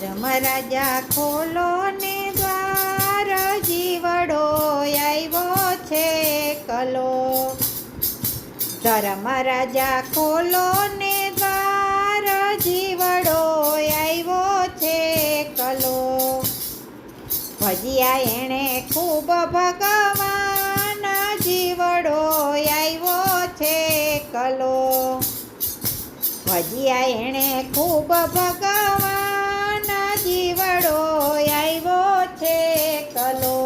ધર્મરાજા ખોલો ને દ્વાર, જીવડો આવ્યો છે કલો. ધર્મરાજા ખોલો ને દ્વાર, જીવડો આવ્યો છે કલો. ભજ્યા એણે ખૂબ ભગવાન, જીવડો આવ્યો છે કલો. ભજ્યા એણે ખૂબ ભગવાન, જીવડો આવ્યો છે કલો.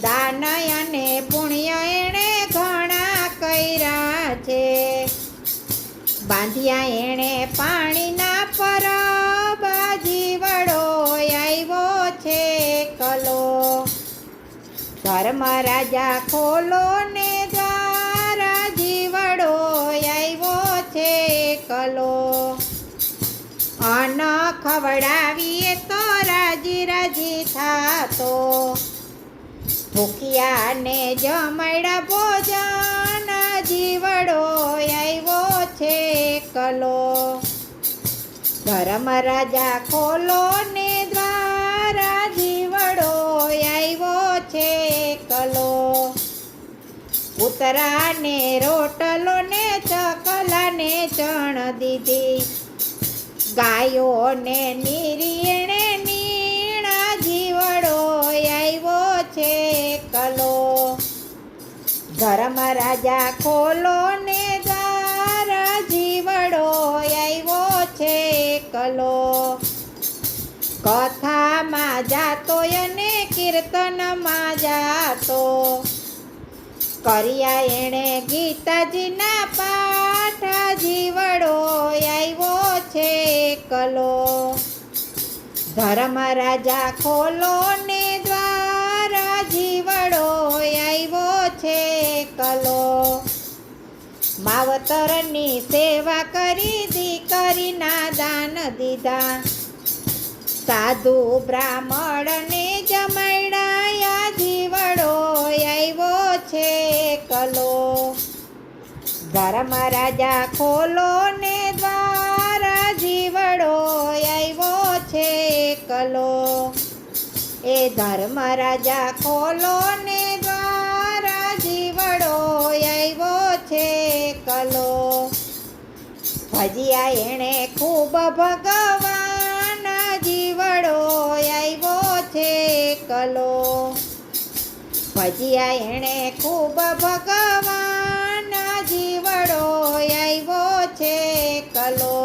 દાન અને પુણ્ય એણે ઘણા કર્યા છે, બાંધ્યા એણે પાણીના પરબ, જીવડો આવ્યો છે કલો. ધર્મરાજા ખોલો ને દ્વાર, જીવડો આવ્યો છે કલો. અન્ન ખવડાવીએ તો રાજી રાજી થાતો, ભૂખ્યાને જમણા ભોજન, જીવડો આવ્યો છે કલો. ધર્મરાજા ખોલો ને દ્વાર, જીવડો આવ્યો છે કલો. કૂતરાને રોટલો ને ચકલાને ચણ દીધી, ગાયોને નીરીણે નીણ, જીવડો આવ્યો છે કલો. ધર્મરાજા ખોલો ને દ્વાર, જીવડો આવ્યો છે કલો. કથામાં જાતો અને કીર્તનમાં જાતો, કર્યા એણે ગીતાજીના પાઠ, જીવડો આવ્યો છે કલો. ધર્મરાજા ખોલો ને દ્વાર, જીવડો આવ્યો છે કલો. માવતરની સેવા કરી દીકરીના દાન દીધા, સાધુ બ્રાહ્મણને જમાડ્યા, જીવડો આવ્યો છે કલો. ધર્મરાજા ખોલો ને દ્વાર, જીવડો આવ્યો છે કલો. એ ધર્મરાજા ખોલો ને દ્વાર, જીવડો આવ્યો છે કલો. ભજ્યા એણે ખૂબ ભગવાન, જીવડો આવ્યો છે કલો. ભજ્યા એણે ખૂબ ભગવાન, જીવડો આવ્યો છે કલો.